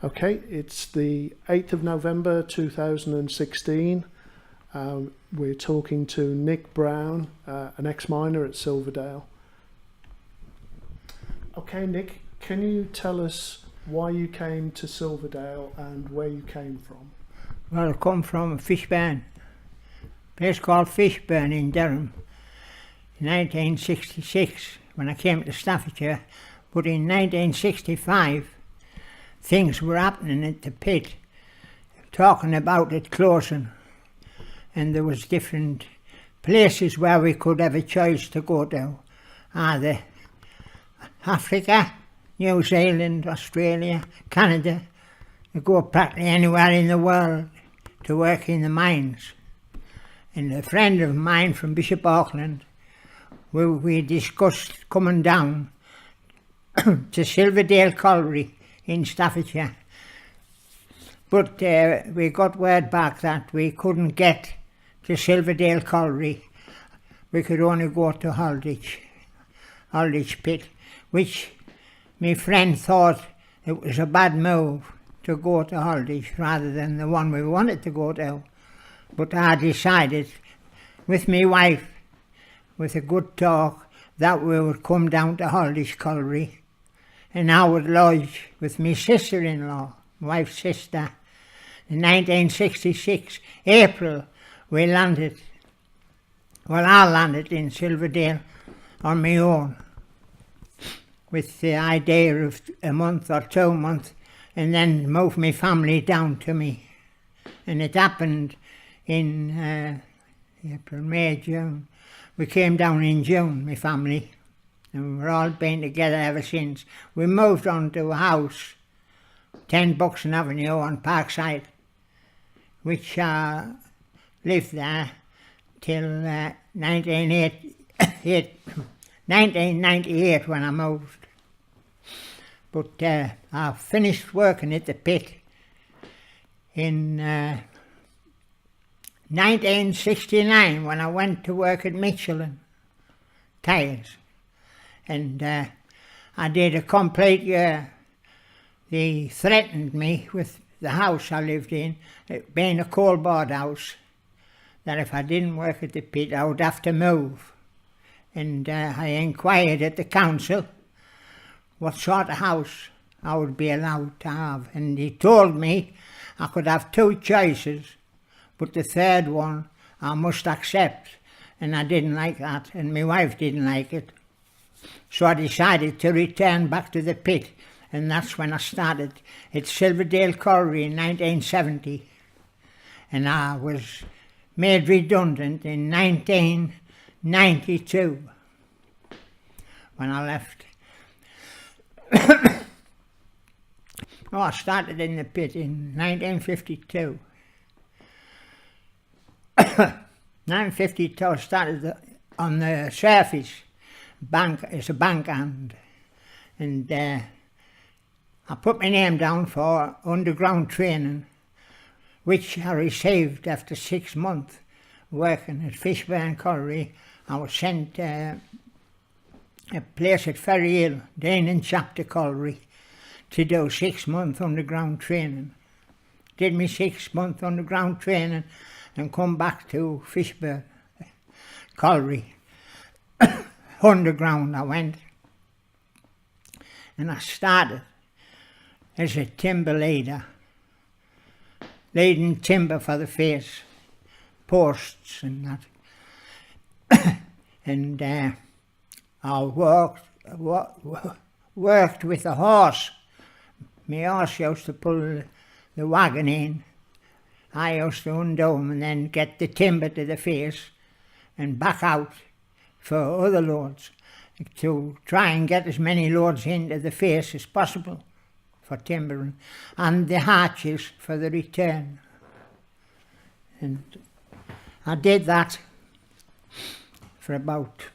Okay, it's the 8th of November 2016. We're talking to Nick Brown, an ex-miner at Silverdale. Okay, Nick, can you tell us why you came to Silverdale and where you came from? Well, I come from Fishburn, a place called Fishburn in Durham, in 1966 when I came to Staffordshire, but in 1965 things were happening at the pit, talking about it closing, and there was different places where we could have a choice to go to, either Africa, New Zealand, Australia, Canada, to go practically anywhere in the world to work in the mines. And a friend of mine from Bishop Auckland, we discussed coming down to Silverdale Colliery in Staffordshire. But we got word back that we couldn't get to Silverdale Colliery. We could only go to Holditch Pit, which my friend thought it was a bad move to go to Holditch rather than the one we wanted to go to. But I decided with my wife, with a good talk, that we would come down to Holditch Colliery, and I would lodge with my sister-in-law, my wife's sister. In 1966, April, we landed. Well, I landed in Silverdale on my own, with the idea of a month or 2 months, and then move my family down to me. And it happened in April, May, June. We came down in June, my family, and we've all been together ever since. We moved on to a house, 10 Buxton Avenue on Parkside, which lived there till 1998 when I moved. But I finished working at the pit in 1969 when I went to work at Michelin Tyres, and I did a complete year. They threatened me with the house I lived in, it being a coal board house, that if I didn't work at the pit I would have to move. And I inquired at the council what sort of house I would be allowed to have, and he told me I could have 2 choices, but the third one I must accept, and I didn't like that, and my wife didn't like it. So I decided to return back to the pit, and that's when I started at Silverdale Colliery in 1970, and I was made redundant in 1992 when I left. Oh, I started in the pit in 1952. 1952 I started on the surface bank as a bank hand, and I put my name down for underground training, which I received after 6 months working at Fishburn Colliery. I was sent to a place at Ferry Hill, Danon Chapter Colliery, to do 6 months underground training. Did me 6 months underground training and come back to Fishburn Colliery. Underground I went, and I started as a timber leader, leading timber for the face, posts and that. And I worked with a horse. My horse used to pull the wagon in. I used to undo him and then get the timber to the face and back out for other loads, to try and get as many loads into the face as possible for timbering, and the hatches for the return. And I did that for about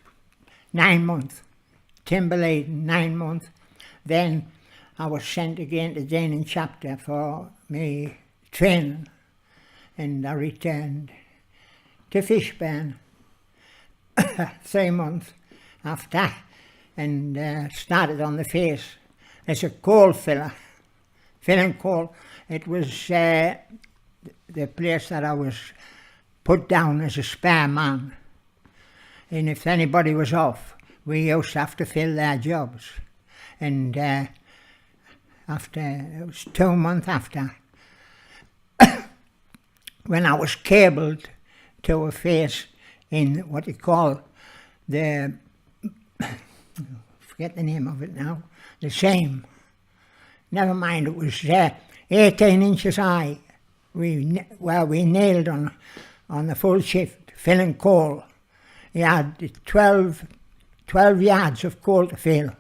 9 months, timber laden, 9 months. Then I was sent again to Danon Chapter for my training, and I returned to Fishburn 3 months after, and started on the face as a coal filler filling coal. It was the place that I was put down as a spare man. And if anybody was off, we used to have to fill their jobs. And after, it was 2 months after, when I was cabled to a face in what they call the, forget the name of it now, the same. Never mind, it was 18 inches high. We nailed on the full shift, filling coal. He had 12 yards of coal to fill.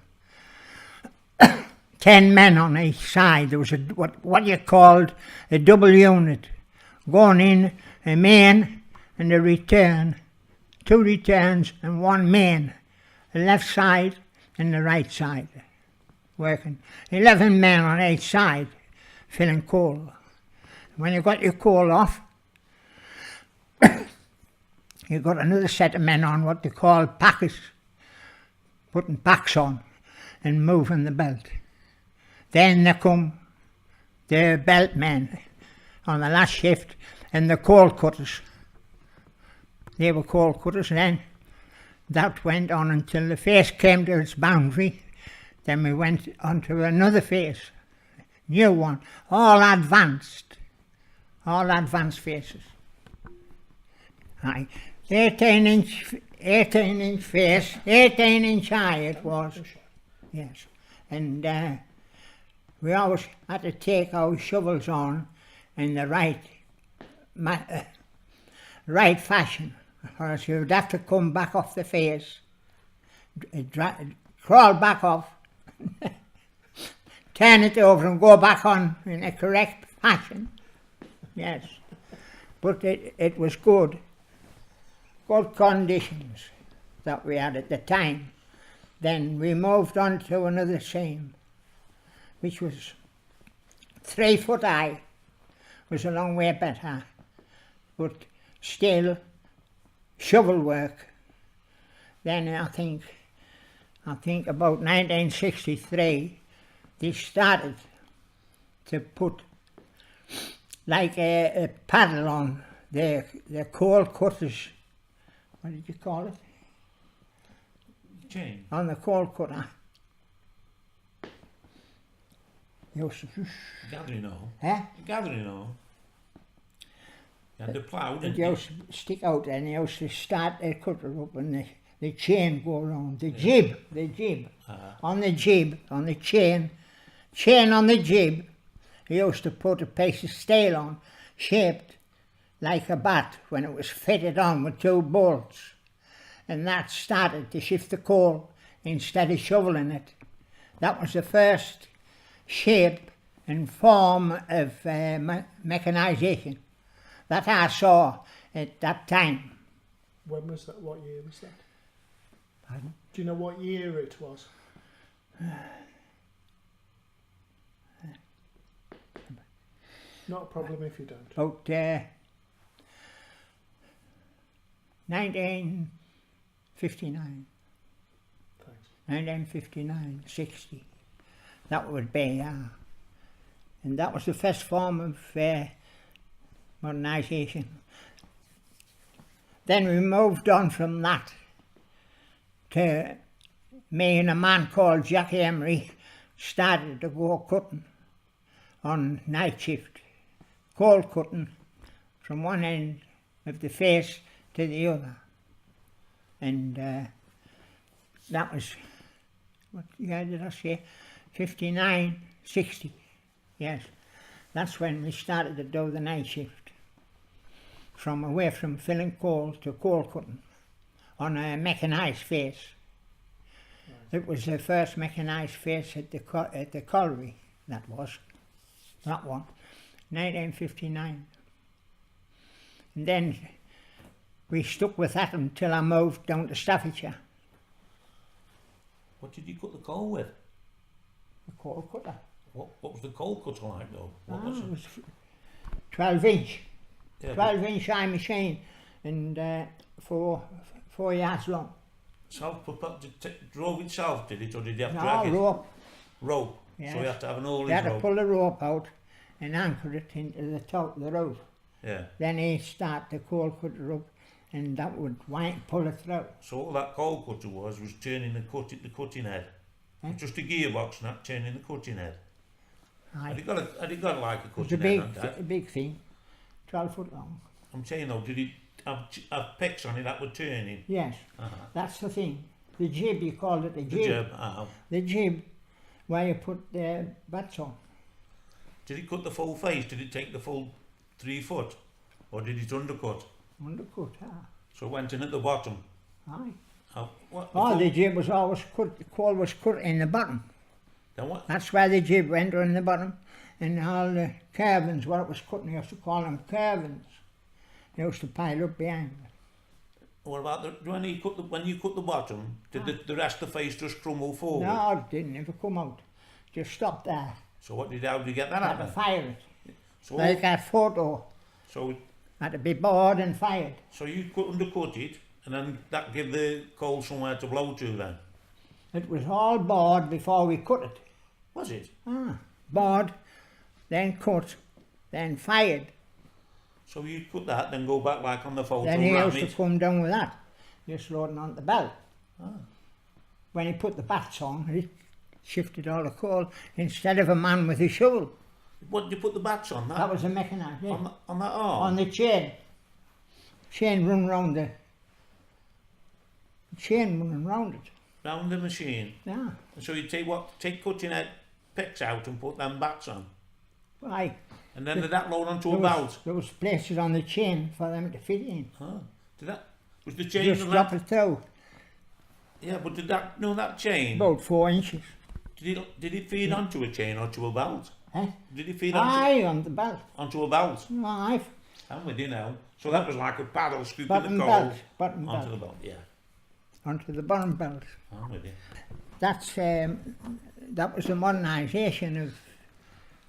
10 men on each side. There was what you called a double unit, going in, a main and a return, 2 returns and 1 main, the left side and the right side, working. 11 men on each side, filling coal. When you got your coal off, you got another set of men on what they call packers, putting packs on and moving the belt. Then there come the belt men on the last shift and the coal cutters. They were coal cutters, and then that went on until the face came to its boundary. Then we went on to another face, new one, all advanced faces. Aye. 18-inch face, 18-inch high it was. Yes. And we always had to take our shovels on in the right fashion, or else you would have to come back off the face, crawl back off, turn it over and go back on in a correct fashion. Yes. But it was good conditions that we had at the time. Then we moved on to another seam, which was 3 foot high. Was a long way better, but still shovel work. Then I think about 1963 they started to put like a paddle on the coal cutters. What did you call it? Chain. On the coal cutter. Gathering all. Eh? Gathering all. You had the plough, It didn't you? used to stick out and you used to start the cutter up and the chain go around. The jib. On the jib, on the chain on the jib, he used to put a piece of steel on, shaped like a bat when it was fitted on with 2 bolts. And that started to shift the coal instead of shoveling it. That was the first shape and form of mechanisation that I saw at that time. When was that? What year was that? Pardon? Do you know what year it was? Not a problem if you don't. About 1959. Thanks. 1959, 60. That would be, and that was the first form of modernisation. Then we moved on from that to me and a man called Jackie Emery started to go cutting on night shift, coal cutting from one end of the face to the other. And that was, what year did I say? 59, 60, yes. That's when we started to do the night shift, from away from filling coal to coal cutting on a mechanised face. Right. It was the first mechanised face at the colliery, that one, 1959. And then we stuck with that until I moved down to Staffordshire. What did you cut the coal with? The coal cutter. What was the coal cutter like though? What was It it? was 12-inch. Yeah, 12-inch high machine and 4 yards long. drove it south, did it, or did you have to No, drag it? rope. Rope. Yes. So you have to have an haulage They had to rope. pull the rope out and anchor it into the top of the roof. Yeah. Then he start the coal cutter up and that would pull it through. So all that coal cutter was turning the cutting head. Eh? Just a gearbox, not turning the cutting head. Aye. Had he got like a It was cutting head on that? a big thing, 12 foot long. I'm saying though, did he have pegs on it that were turning? Yes, that's the thing. The jib, you called it the The jib. jib, The jib, where you put the butts on. Did he cut the full face? Did he take the full 3 foot? Or did it undercut? Undercut, So it went in at the bottom. aye. What? Oh, the jib was always cut, the coal was cut in the bottom. Then what? That's where the jib went, in the bottom. And all the carvings, what it was cutting, you used to call them carvings. They used to pile up behind it. What about when you cut the bottom? Did the rest of the face just crumble forward? No, it didn't ever come out. Just stopped there. So how did you get that Had to happen? fire it. So Like that photo. so Had to be bored and fired. so you undercut it, and then that gave the coal somewhere to blow to. Then It was all bored before we cut it. was it? Bored, then cut, then fired. So you cut that, then go back like on the photo. Then he ram used to it. come down with that, just loading on the belt. When he put the bats on, he shifted all the coal instead of a man with a shovel. What did you put the bats on? That was a mechanised, yeah. on that arm. On the chain. Chain run round the. Chain running round it. Round the machine. Yeah. So you take cutting head picks out and put them bats on, Aye. and then did that load onto There a belt? there was places on the chain for them to fit in. Did that? Was the chain? Just on drop that? it through. Yeah, but did that chain? About 4 inches. Did it feed onto a chain or to a belt? Eh? Did it feed Aye, on the belt. onto a belt? Aye. I'm with you now. So that was like a paddle scooping Bottom the coal belt. Bottom onto belt. the belt. Yeah, Onto the bottom belt. I'm with you. That's that was the modernisation of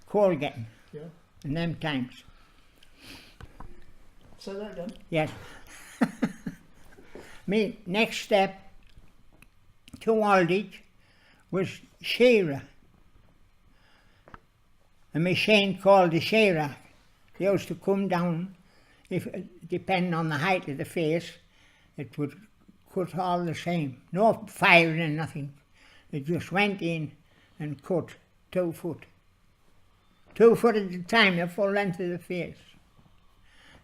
coal getting Yeah. in them times. Say that again. Yes. Me next step to Aldridge was shearer. A machine called the shearer. They used to come down, if depending on the height of the face, it would cut all the same. No firing and nothing. It just went in and cut 2 foot. 2 foot at a time, the full length of the face.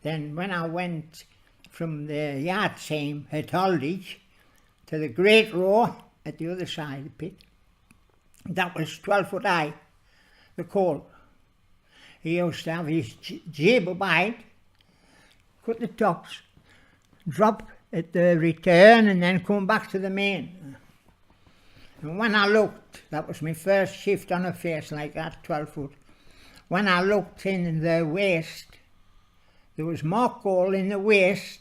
Then when I went from the yard seam at Aldridge to the great row at the other side of the pit, that was 12 foot high, the coal. He used to have his jib abide, cut the tops, drop at the return and then come back to the main. And when I looked, that was my first shift on a face like that, 12 foot. When I looked in the waste, there was more coal in the waste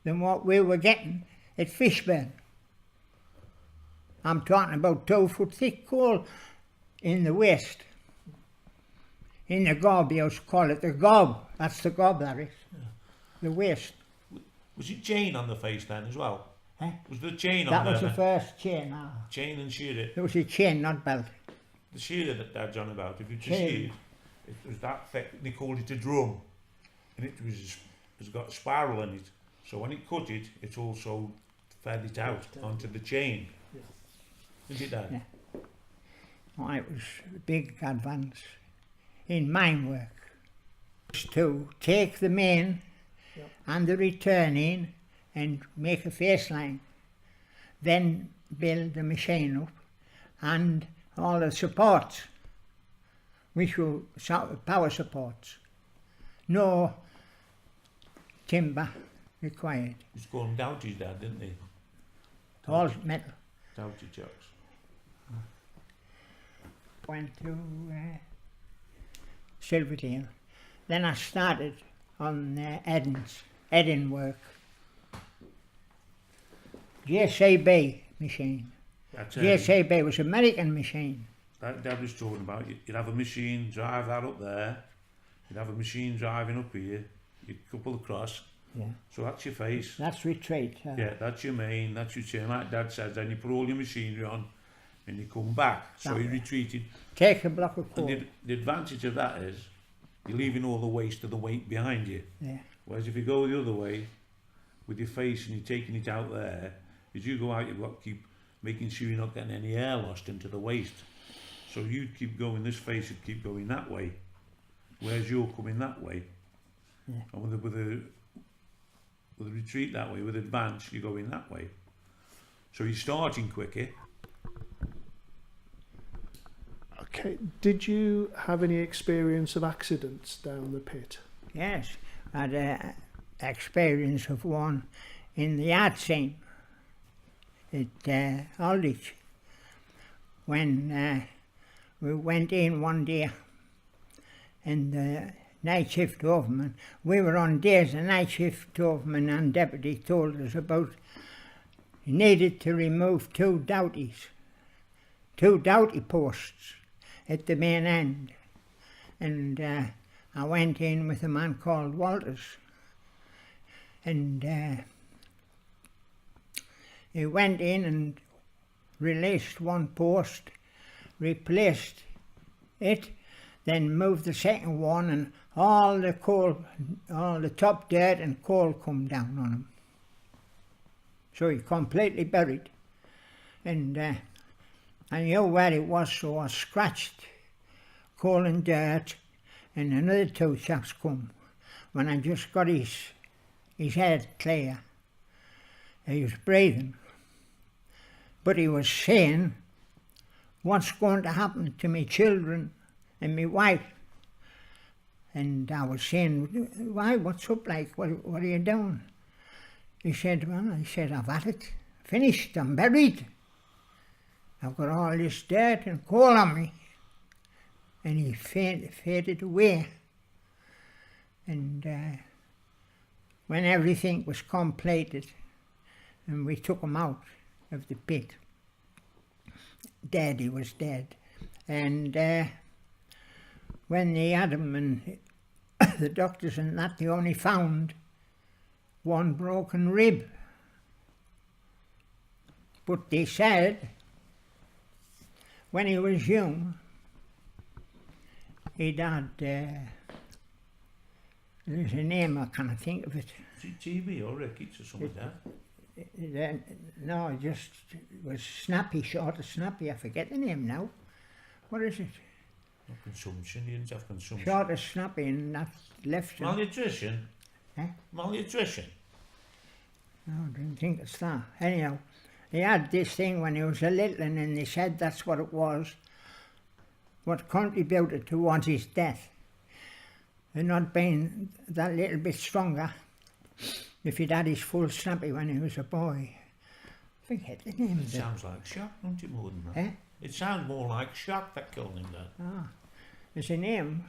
than what we were getting at Fishburn. I'm talking about 2 foot thick coal in the waste. In the gob, you used to call it the gob. That's the gob, that is. The waste. Was it chain on the face then as well? Eh? Was the chain That on was there? the first chain. Chain and shearer. It was a chain, not belt. The shearer that Dad's on about, if you just Chain. sheared, it was that thick, they called it a drum. And it's got a spiral in it. So when it cut it, it also fed it out onto the chain. Yeah. Isn't it, Dad? Yeah. Oh, it was a big advance in mine work. To take the main Yep. and the return in and make a face line, then build the machine up and all the supports, which were power supports. No timber required, He used to call them Doughties, Dad, didn't he? all metal. Doughty chucks. Went to Silverdale. Then I started on Edding work. JCB machine. That's JCB was American machine. that Dad was talking about. You'd have a machine drive that up there. You'd have a machine driving up here. You'd couple across. Yeah. So that's your face. That's retreat. Yeah, that's your main, that's your chain. Like Dad says, then you put all your machinery on, and you come back. So That you way. retreated. Take a block of coal. And the advantage of that is you're leaving all the waste of the weight behind you. Yeah. Whereas if you go the other way, with your face and you're taking it out there, as you go out, you've got to keep making sure you're not getting any air lost into the waste. So you'd keep going, this face would keep going that way, whereas you're coming that way. Yeah. And with a retreat that way, with advance, you're going that way. So you're starting quicker. Okay. Did you have any experience of accidents down the pit? Yes, I had a experience of one in the yard scene at Aldwych when we went in one day and the night shift overman, we were on days, the night shift overman and deputy told us about needed to remove two doughty posts at the main end, and I went in with a man called Walters, and he went in and released one post, replaced it, then moved the second one, and all the coal, all the top dirt and coal come down on him. So he completely buried, and I knew where it was, so I scratched coal and dirt, and another two chaps come. When I just got his head clear, he was breathing, but he was saying, what's going to happen to me children and me wife? And I was saying, why, what's up, like, what are you doing? He said, well, I said, I've had it, finished, I'm buried. I've got all this dirt and coal on me. And he faded away. And when everything was completed and we took him out of the pit, dead, he was dead. And when they had him and the doctors and that, they only found one broken rib. But they said when he was young, he'd had, there's a name, I can't think of it. Is it TB or rickets or something like that? No, it just was snappy, short of snappy, I forget the name now. What is it? Not consumption, you didn't have consumption. Short of snappy, and that left him. Malnutrition? Eh? Malnutrition? No, I didn't think it's that. Anyhow, he had this thing when he was a little, and they said that's what it was, what contributed towards his death. And not being that little bit stronger, if he'd had his full snappy when he was a boy. Forget the name It of it. sounds like shock, don't it, more than that? Eh? It sounds more like shock that killed him then. Ah, there's a name,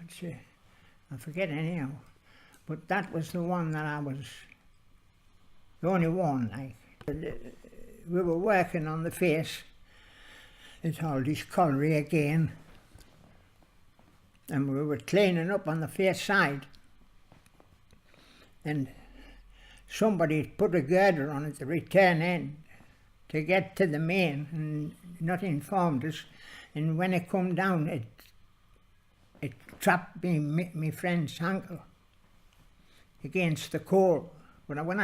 I forget anyhow. But that was the one that I was, the only one, like. We were working on the face at Aldwych Colliery again, and we were cleaning up on the face side, and somebody put a girder on at the return end to get to the main, and not informed us, and when it come down, it trapped me friend's ankle against the coal. But when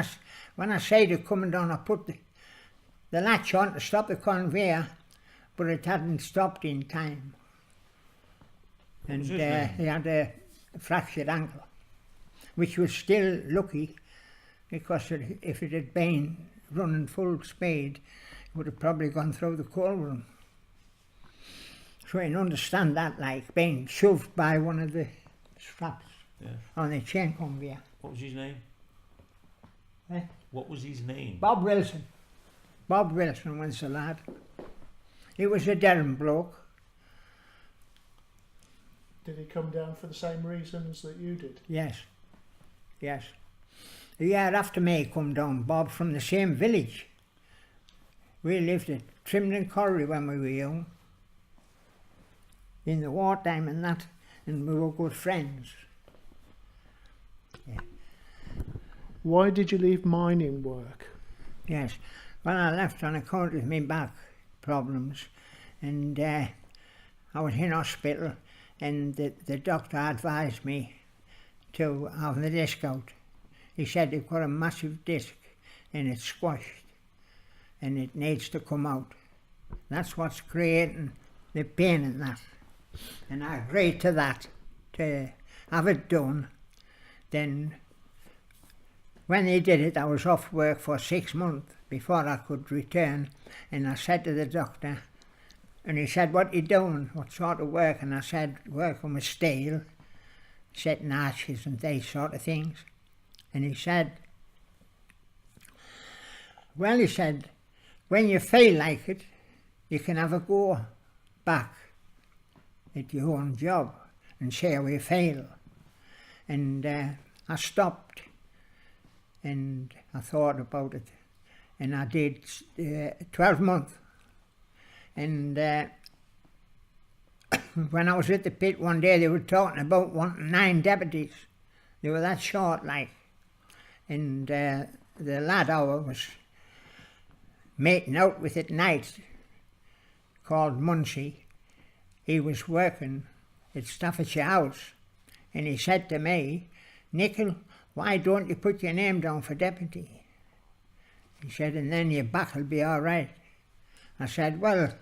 I said it coming down, I put the latch on to stop the conveyor, but it hadn't stopped in time. And was he his name? had a fractured ankle, which was still lucky, because if it had been running full speed, it would have probably gone through the coal room. So you can understand that, like being shoved by one of the straps Yeah. on the chain conveyor. What was his name? Eh? What was his name? Bob Wilson. Bob Wilson was the lad. He was a Durham bloke. Did he come down for the same reasons that you did? Yes, yes. The year after me he come down, Bob, from the same village. We lived at Trimlin Colliery when we were young, in the wartime and that, and we were good friends. Yeah. Why did you leave mining work? Yes, well, I left on account of my back problems, and I was in hospital, and the doctor advised me to have the disc out. He said you've got a massive disc and it's squashed and it needs to come out. That's what's creating the pain in that. And I agreed to that, to have it done. Then when they did it, I was off work for 6 months before I could return, and I said to the doctor, and he said, what you doing, what sort of work? And I said, working with steel, setting arches and these sort of things. And he said, well, he said, when you feel like it, you can have a go back at your own job and see how you feel. And I stopped and I thought about it, and I did 12 months. And when I was at the pit one day, they were talking about wanting 9 deputies. They were that short, like. And the lad I was mating out with at night, called Muncie, he was working at Staffordshire House, and he said to me, Nichol, why don't you put your name down for deputy? He said, and then your back will be all right. I said, well,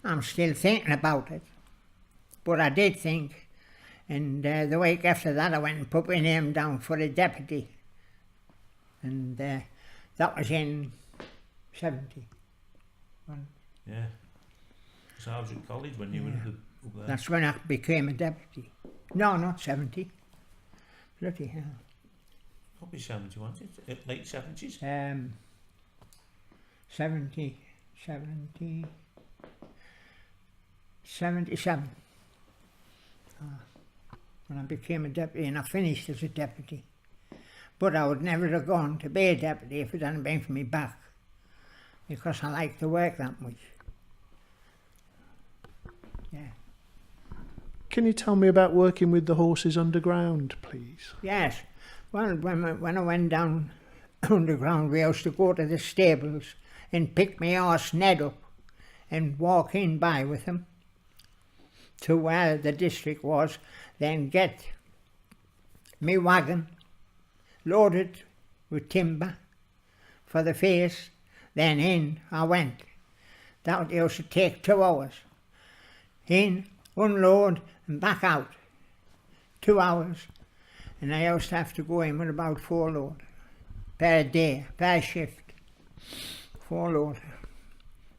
I'm still thinking about it. But I did think, and the week after that I went and put my name down for a deputy. And that was in 70. Yeah. So I was at college when you were up there. That's when I became a deputy. No, not 70. Bloody hell. Probably 70, wasn't it? Late 70s? 77. When I became a deputy, and I finished as a deputy. But I would never have gone to be a deputy if it hadn't been for me back, because I like to work that much. Yeah. Can you tell me about working with the horses underground, please? Yes. Well, when I went down underground, we used to go to the stables and pick my horse Ned up and walk in by with him to where the district was, then get me wagon loaded with timber for the face, then in I went. That used to take 2 hours. In, unload and back out. 2 hours. And I used to have to go in with about 4 load per day, per shift. 4 load.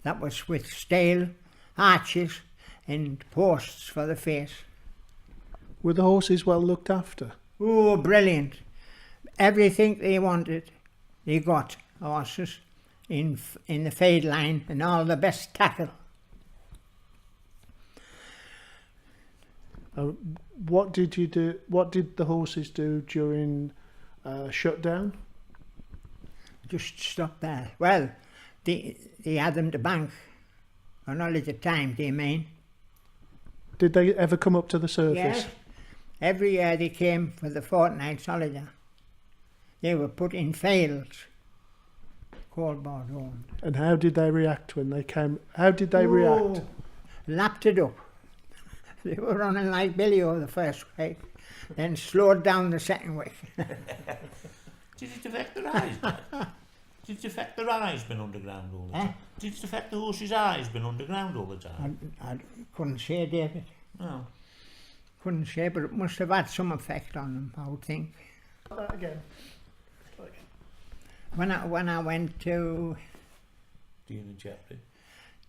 That was with steel, arches and posts for the face. Were the horses well looked after? Oh, brilliant. Everything they wanted, they got. Horses in the fade line and all the best tackle. What did you do? What did the horses do during shutdown? Just stop there. Well, they had them to bank. On all of the time, do you mean? Did they ever come up to the surface? Yes. Every year they came for the fortnight's holiday. They were put in fields, coalboard owned. And how did they react when they came? How did they react? Lapped it up. They were running like Billy O the first week, then slowed down the second week. Did it affect their eyes? Did it affect their eyes being underground all the time? Did it affect the horse's eyes being underground all the time? I couldn't say, David. No. Couldn't say, but it must have had some effect on them, I would think. Again. When I went to Dean and Chapter.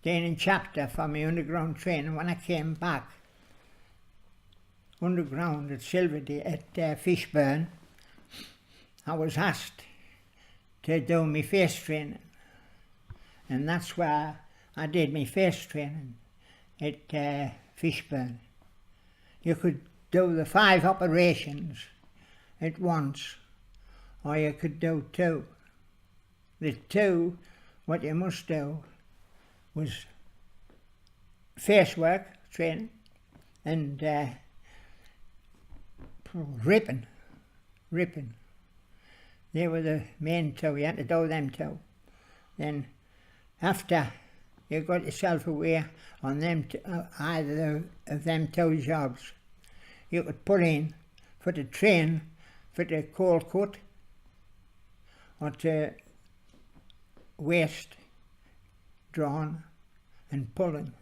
Dean and Chapter for my underground training, when I came back underground at Fishburn, I was asked to do my face training, and that's where I did my face training at Fishburn. You could do the 5 operations at once, or you could do 2. The 2, what you must do was face work training and ripping. They were the main 2, you had to do them 2. Then after you got yourself away on them either of them two jobs. You could put in for the train, for the coal cut, or to waste drawn and pulling.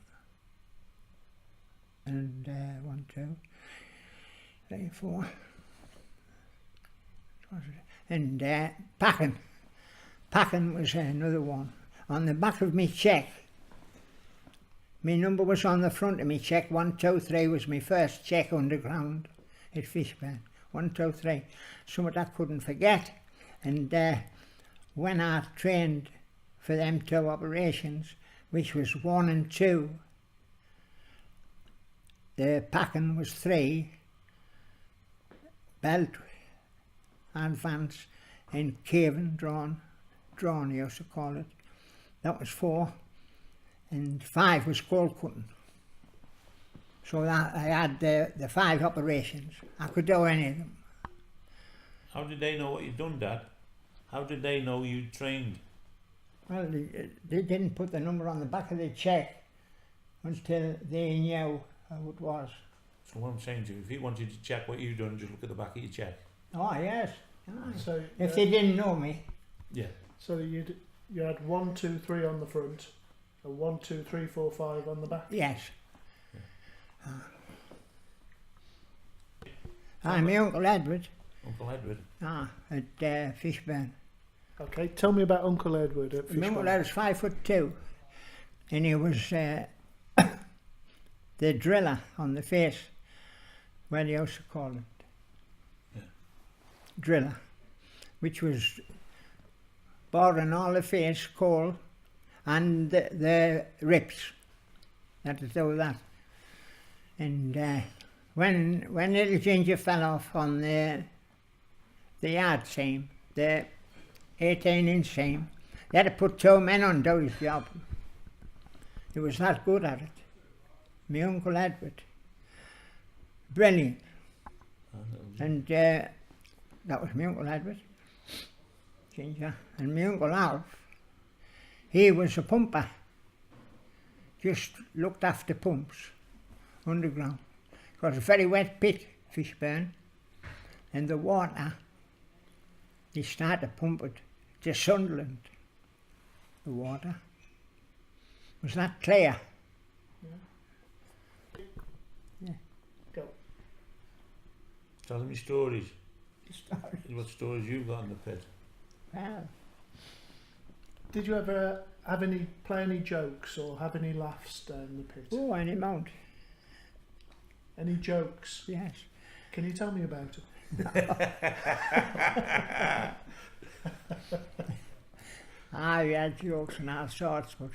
And 1, 2, 3, 4. And packing. Packing was another one. On the back of me cheque, my number was on the front of me cheque. 1, 2, 3 was my first cheque underground at Fishburn. 1, 2, 3. Something I couldn't forget. And when I trained for them two operations, which was 1 and 2, the packing was 3, belt, advance, and caving, drawn you used to call it. That was 4, and 5 was coal cutting. So that I had the 5 operations. I could do any of them. How did they know what you'd done, Dad? How did they know you'd trained? Well, they didn't put the number on the back of the cheque until they knew who it was. So what I'm saying to you, if he wanted to check what you'd done, just look at the back of your cheque. Oh, yes. Aye. So If they didn't know me, Yeah. so you had 1, 2, 3 on the front, and 1, 2, 3, 4, 5 on the back. yes. My Uncle Edward, Uncle Edward. at Fishburn. Okay, tell me about Uncle Edward at My Uncle Fishburn. Edward's 5'2", and he was the driller on the face, well, they used to call it. Yeah. Driller, which was boring all the face, coal, and the rips. Had to do that. And when little Ginger fell off on the yard seam, the 18-inch seam, they had to put 2 men on to do his job. He was that good at it. My Uncle Edward. Brilliant. And that was my Uncle Edward, Ginger. And my Uncle Alf, he was a pumper. Just looked after pumps underground. It was a very wet pit, Fishburn, and the water, they started pumping to Sunderland, the water. Was that clear? Go. Tell me stories. What stories you've got in the pit? Well, Did you ever play any jokes or have any laughs down the pit? oh, any amount, Any jokes? yes. Can you tell me about it? We had jokes and all sorts, but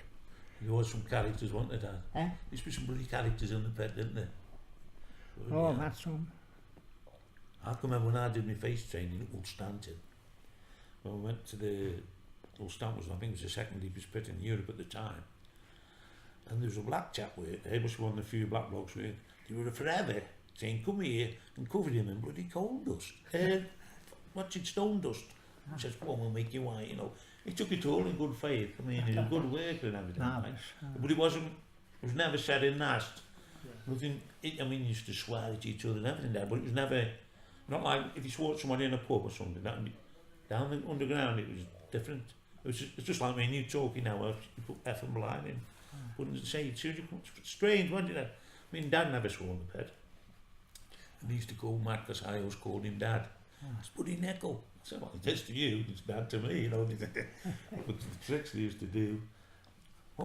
There was some characters, weren't there, Dad? eh? There used to be some bloody characters in the pit, didn't there? Oh, Yeah. that's some. I can remember when I did my face training at Ulstanton. When we went to the Ulstanton, I think it was the second deepest pit in Europe at the time. And there was a black chap with it. He must be one of the few black blokes with it. They were forever saying, come here, and covered him in bloody coal dust. What's it, stone dust? He says, well, we'll make you white, you know. He took it all in good faith. I mean, he was a good worker and everything. Marvellous. Right? But it was never said in nasty. Nothing, I mean, he used to swear at each other and everything there, but it was never, not like if you swore at someone in a pub or something, that would be, down the underground it was different. It's just like me and you talking now, you put F and blind in. Wouldn't say it, it's strange, wasn't it? I mean, Dad never swore in the bed. And he used to call mad because I always called him Dad. It's Buddy Nickel. I said, well, it is to you, it's Dad to me, you know. But the tricks they used to do.